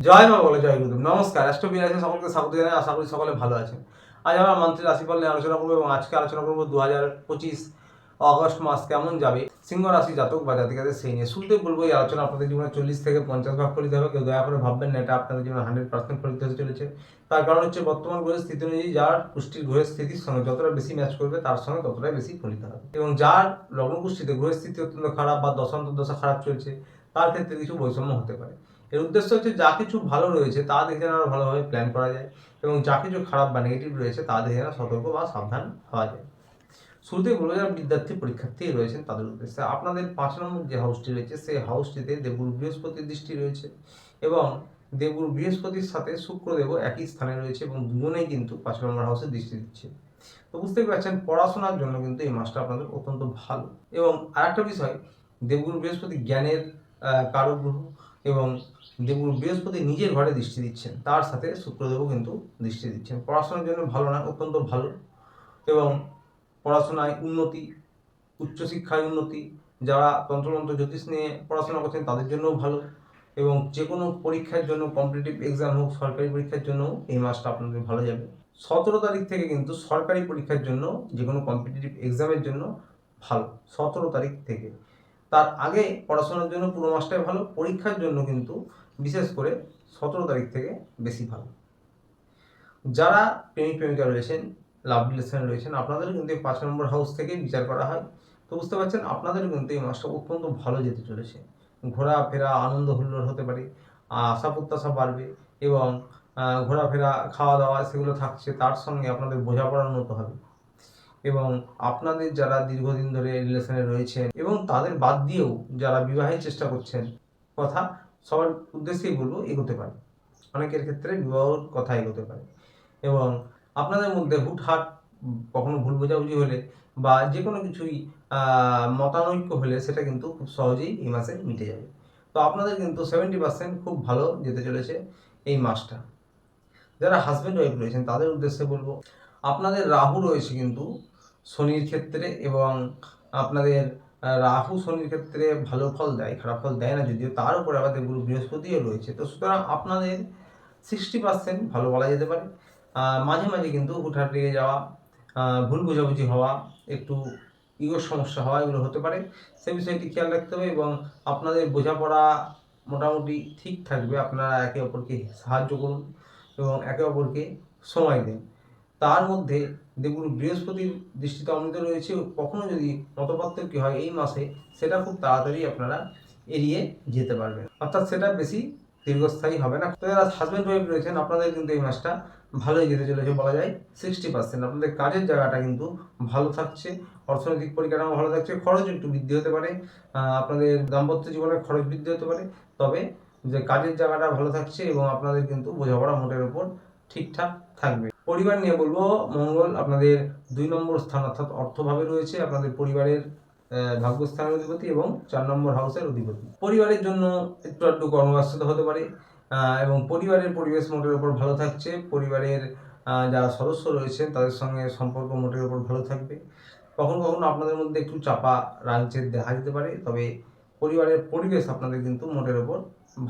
জয় মা বলে জয় গুরু। নমস্কার, অ্যাস্ট্রোবিনাশে সকলকে স্বাগত জানাই। আশা করি সকলে ভালো আছেন। আজ আমরা মান্থলি রাশিফল নিয়ে আলোচনা করবো এবং আজকে আলোচনা করবো 2025 অগস্ট মাস কেমন যাবে সিংহ রাশি জাতক বা জাতিকাদের সেই নিয়ে। শুরুতে বলবো এই আলোচনা আপনাদের জীবনে 40 থেকে 50 ভাগ ফলিত হবে। কেউ দয়া করে ভাববেন না এটা আপনাদের জীবনে 100% ফলিত হতে চলেছে। তার কারণ হচ্ছে বর্তমান গ্রহের স্থিতি অনুযায়ী যার পুষ্টির গ্রহের স্থিতির সঙ্গে যতটা বেশি ম্যাচ করবে তার সঙ্গে ততটাই বেশি ফলিত হবে। এবং যার লগ্ন পুষ্টিতে গ্রহের স্থিতি অত্যন্ত খারাপ বা দশা খারাপ চলছে তার ক্ষেত্রে কিছু বৈষম্য হতে পারে। এর উদ্দেশ্য হচ্ছে যা কিছু ভালো রয়েছে তা দেখে যেন আরো ভালোভাবে প্ল্যান করা যায় এবং যা কিছু খারাপ বা নেগেটিভ রয়েছে তা দেখে যেন সতর্ক বা সাবধান হওয়া যায়। শুরুতেই বলে যারা বিদ্যার্থী পরীক্ষার্থী রয়েছেন তাদের উদ্দেশ্যে আপনাদের 5 নম্বর যে হাউসটি রয়েছে সেই হাউসটিতে দেবগুরু বৃহস্পতির দৃষ্টি রয়েছে এবং দেবগুরু বৃহস্পতির সাথে শুক্রদেবও একই স্থানে রয়েছে এবং দুজনেই কিন্তু 5 নম্বর হাউসে দৃষ্টি দিচ্ছে। তো বুঝতেই পারছেন পড়াশোনার জন্য কিন্তু এই মাসটা আপনাদের অত্যন্ত ভালো। এবং আরেকটা বিষয়, দেবগুরু বৃহস্পতি জ্ঞানের কারক গ্রহ এবং দেবগুরু বৃহস্পতি নিজের ঘরে দৃষ্টি দিচ্ছেন, তার সাথে শুক্রদেবও কিন্তু দৃষ্টি দিচ্ছেন। পড়াশোনার জন্য ভালো না, অত্যন্ত ভালো। এবং পড়াশোনায় উন্নতি, উচ্চশিক্ষায় উন্নতি, যারা তন্ত্রমন্ত্র জ্যোতিষ নিয়ে পড়াশোনা করছেন তাদের জন্যও ভালো। এবং যে কোনো পরীক্ষার জন্য কম্পিটিটিভ এক্সাম হোক, সরকারি পরীক্ষার জন্য এই মাসটা আপনাদের ভালো যাবে। 17 তারিখ থেকে কিন্তু সরকারি পরীক্ষার জন্য যে কোনো কম্পিটিটিভ এক্সামের জন্য ভালো। 17 তারিখ থেকে, তার আগে পড়াশোনার জন্য পুরো মাসটাই ভালো, পরীক্ষার জন্য কিন্তু বিশেষ করে 17 তারিখ থেকে বেশি ভালো। যারা প্রেমিক প্রেমিকা রয়েছেন, লাভ রিলেশনে রয়েছেন, আপনাদেরও কিন্তু এই 5 নম্বর হাউস থেকে বিচার করা হয়। তো বুঝতে পারছেন আপনাদেরও কিন্তু এই মাসটা অত্যন্ত ভালো যেতে চলেছে। ঘোরাফেরা, আনন্দ হুল্লোড় হতে পারে, আশা প্রত্যাশা বাড়বে এবং ঘোরাফেরা, খাওয়া দাওয়া সেগুলো থাকছে, তার সঙ্গে আপনাদের বোঝাপড়া উন্নত হবে। এবং আপনাদের যারা দীর্ঘদিন ধরে রিলেশনে রয়েছেন এবং তাদের বাদ দিয়েও যারা বিবাহের চেষ্টা করছেন, কথা সবার উদ্দেশ্যেই বলবো এগোতে পারে। অনেকের ক্ষেত্রে বিবাহর কথা এগোতে পারে এবং আপনাদের মধ্যে হুটহাট কখনো ভুল বোঝাবুঝি হলে বা যে কোনো কিছুই মতানৈক্য হলে সেটা কিন্তু খুব সহজেই এই মাসে মিটে যাবে। তো আপনাদের কিন্তু 70% খুব ভালো যেতে চলেছে এই মাসটা। যারা হাজব্যান্ড ওয়াইফ রয়েছেন তাদের উদ্দেশ্যে বলবো আপনাদের রাহু রয়েছে কিন্তু শনির ক্ষেত্রে এবং আপনাদের রাহু শনির ক্ষেত্রে ভালো ফল দেয়, খারাপ ফল দেয় না যদিও, তার উপরে আবার দেবগুরু বৃহস্পতিও রয়েছে। তো সুতরাং আপনাদের 60% ভালো বলা যেতে পারে। মাঝে মাঝে কিন্তু হুটহাট রেগে যাওয়া, ভুল বোঝাবুঝি হওয়া, একটু ইগোর সমস্যা হওয়া এগুলো হতে পারে, সে বিষয়টি খেয়াল রাখতে হবে। এবং আপনাদের বোঝাপড়া মোটামুটি ঠিক থাকবে, আপনারা একে অপরকে সাহায্য করুন এবং একে অপরকে সময় দিন। তার মধ্যে দেবগুরু বৃহস্পতির দৃষ্টিতে অমৃত রয়েছে, কখনো যদি মতপার্থক্য হয় এই মাসে সেটা খুব তাড়াতাড়ি আপনারা এড়িয়ে যেতে পারবেন, অর্থাৎ সেটা বেশি দীর্ঘস্থায়ী হবে না। তো যারা হাজব্যান্ড ওয়াইফ রয়েছেন আপনাদের কিন্তু এই মাসটা ভালোই যেতে চলেছে বলা যায়। 60% আপনাদের কাজের জায়গাটা কিন্তু ভালো থাকছে, অর্থনৈতিক পরিকাঠামো ভালো থাকছে, খরচ একটু বৃদ্ধি হতে পারে, আপনাদের দাম্পত্য জীবনে খরচ বৃদ্ধি হতে পারে, তবে যে কাজের জায়গাটা ভালো থাকছে এবং আপনাদের কিন্তু বোঝাপড়া মোটের উপর ঠিকঠাক থাকবে। পরিবার নিয়ে বলবো মঙ্গল আপনাদের 2 নম্বর স্থান অর্থাৎ অর্থভাবে রয়েছে, আপনাদের পরিবারের ভাগ্যস্থানের অধিপতি এবং 4 নম্বর হাউসের অধিপতি। পরিবারের জন্য একটু আধটু কর্মব্যস্ততা হতে পারে এবং পরিবারের পরিবেশ মোটের উপর ভালো থাকছে। পরিবারের যারা সদস্য রয়েছেন তাদের সঙ্গে সম্পর্ক মোটের উপর ভালো থাকবে। কখনো কখনো আপনাদের মধ্যে একটু চাপা রাগজেদ দেখা যেতে পারে, তবে পরিবারের পরিবেশ আপনাদের কিন্তু মোটের উপর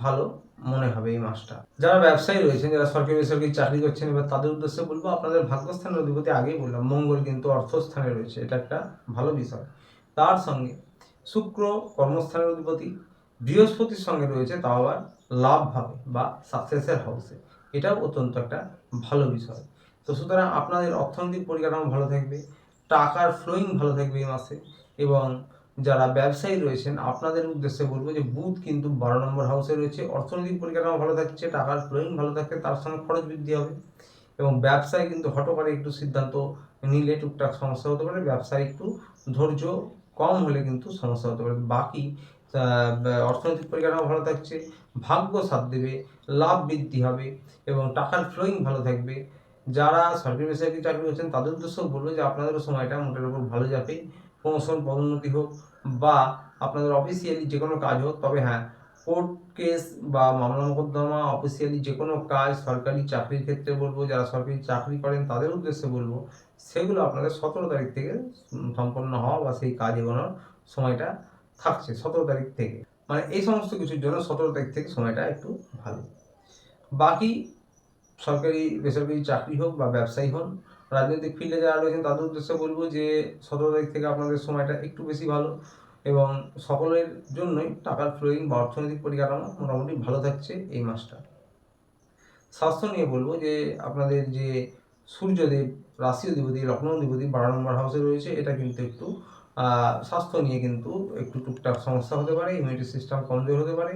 ভালো মনে হবে এই মাসটা। যারা ব্যবসায়ী রয়েছেন, যারা সরকারি বেসরকারি চাকরি করছেন, এবার তাদের উদ্দেশ্যে বলবো আপনাদের ভাগ্যস্থানের অধিপতি আগেই বললাম মঙ্গল কিন্তু অর্থস্থানে রয়েছে, এটা একটা ভালো বিষয়। তার সঙ্গে শুক্র কর্মস্থানের অধিপতি, বৃহস্পতির সঙ্গে রয়েছে তাও আবার লাভ ভাবে বা সাকসেসের হাউসে, এটাও অত্যন্ত একটা ভালো বিষয়। তো সুতরাং আপনাদের অর্থনৈতিক পরিকাঠামো ভালো থাকবে, টাকার ফ্লোয়িং ভালো থাকবে এই মাসে। এবং যারা ব্যবসায়ী রয়েছেন আপনাদের উদ্দেশ্যে বলবো যে বুধ কিন্তু 12 নম্বর হাউসে রয়েছে, অর্থনৈতিক পরিকাঠামো ভালো থাকছে, টাকার ফ্লোয়িং ভালো থাকছে, তার সঙ্গে খরচ বৃদ্ধি হবে। এবং ব্যবসায় কিন্তু হঠকারে একটু সিদ্ধান্ত নিলে টুকটাক সমস্যা হতে পারে, ব্যবসায় একটু ধৈর্য কম হলে কিন্তু সমস্যা হতে পারে। বাকি অর্থনৈতিক পরিকাঠামো ভালো থাকছে, ভাগ্য সাথ দেবে, লাভ বৃদ্ধি হবে এবং টাকার ফ্লোয়িং ভালো থাকবে। যারা সরকারি বেসরকারি চাকরি করছেন তাদের উদ্দেশ্যেও বলবো যে আপনাদেরও সময়টা মোটের উপর ভালো যাবে, প্রমোশন পদোন্নতি হোক বা আপনাদের অফিসিয়ালি যে কোনো কাজ হোক। তবে হ্যাঁ, কোর্ট কেস বা মামলা মোকদ্দমা, অফিসিয়ালি যে কোনো কাজ, সরকারি চাকরির ক্ষেত্রে বলবো যারা সরকারি চাকরি করেন তাদের উদ্দেশ্যে বলবো সেগুলো আপনাদের 17 তারিখ থেকে সম্পন্ন হওয়া বা সেই কাজ এগোনোর সময়টা থাকছে 17 তারিখ থেকে, মানে এই সমস্ত কিছুর জন্য 17 তারিখ থেকে সময়টা একটু ভালো। বাকি সরকারি বেসরকারি চাকরি হোক বা ব্যবসায়ী হন, রাজনৈতিক ফিল্ডে যারা রয়েছেন তাদের উদ্দেশ্যে বলবো যে 17 তারিখ থেকে আপনাদের সময়টা একটু বেশি ভালো এবং সকলের জন্যই টাকার ফ্লোয়িং বা অর্থনৈতিক পরিকাঠামো মোটামুটি ভালো থাকছে এই মাসটা। স্বাস্থ্য নিয়ে বলবো যে আপনাদের যে সূর্যদেব রাশি অধিপতি লগ্ন অধিপতি 12 নম্বর হাউসে রয়েছে, এটা কিন্তু একটু স্বাস্থ্য নিয়ে কিন্তু একটু টুকটাক সমস্যা হতে পারে, ইমিউনিটি সিস্টেম কমজোর হতে পারে,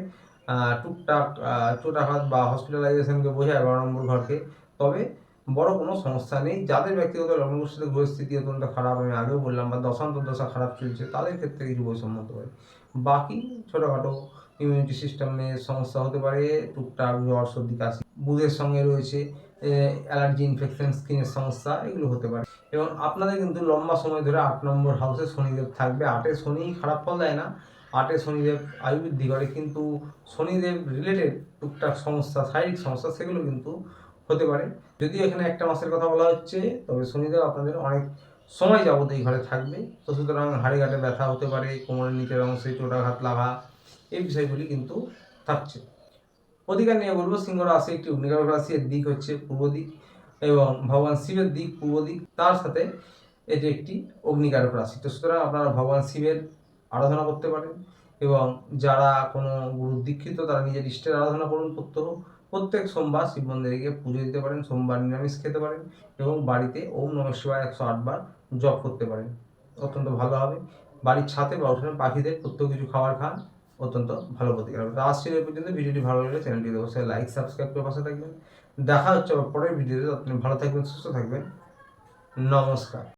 টুকটাক চোটাঘাত বা হসপিটালাইজেশনকে বোঝায় 12 নম্বর ঘরকে। তবে বড় কোনো সমস্যা নেই। যাদের ব্যক্তিগত লগ্নগোষ্ঠীতে পরিস্থিতি অত্যন্ত খারাপ, আমি আগেও বললাম, বা দশা খারাপ চলছে, তাদের ক্ষেত্রে কিছু বৈষম্য হতে পারে। বাকি ছোটোখাটো ইমিউনিটি সিস্টেমের সমস্যা হতে পারে, টুকটাক জ্বর সর্দি কাশি, বুধের সঙ্গে রয়েছে অ্যালার্জি ইনফেকশন, স্কিনের সমস্যা, এগুলো হতে পারে। এবং আপনাদের কিন্তু লম্বা সময় ধরে 8 নম্বর হাউসে শনিদেব থাকবে। 8-এ শনি খারাপ ফল দেয় না, 8-এ শনিদেব আয়ু বৃদ্ধি করে, কিন্তু শনিদেব রিলেটেড টুকটাক সমস্যা, শারীরিক সমস্যা, সেগুলো কিন্তু হতে পারে। যদিও এখানে একটা মাসের কথা বলা হচ্ছে, তবে শনিদেব আপনাদের অনেক সময় যাবত এই ঘরে থাকবে। তো সুতরাং হাড়ে ঘাটে ব্যথা হতে পারে, কোমরের নিচের অংশে চোটাঘাত লাগা, এই বিষয়গুলি কিন্তু থাকছে। অধিকার নিয়ে বলবো, সিংহ রাশি একটি অগ্নিকারক রাশি, এর দিক হচ্ছে পূর্ব দিক এবং ভগবান শিবের দিক পূর্ব দিক, তার সাথে এটি একটি অগ্নিকারক রাশি। তো সুতরাং আপনারা ভগবান শিবের আরাধনা করতে পারেন এবং যারা কোনো গুরু দীক্ষিত তারা নিজের ইষ্টের আরাধনা করুন প্রত্যেক সোমবার শিব মন্দিরে গিয়ে পুজো দিতে পারেন, সোমবার নিরামিষ খেতে পারেন এবং বাড়িতে ওম নমঃ শিবায় 108 বার জপ করতে পারেন, অত্যন্ত ভালো হবে। বাড়ির ছাদে বা উঠোনে পাখিদের প্রত্যেক কিছু খাবার খান, অত্যন্ত ভালো প্রতিকার হবে। আজ ছিল এই পর্যন্ত। ভিডিওটি ভালো লাগলে চ্যানেলটি অবশ্যই লাইক সাবস্ক্রাইব করে পাশে থাকবেন। দেখা হচ্ছে আবার পরের ভিডিওতে। আপনি ভালো থাকবেন, সুস্থ থাকবেন। নমস্কার।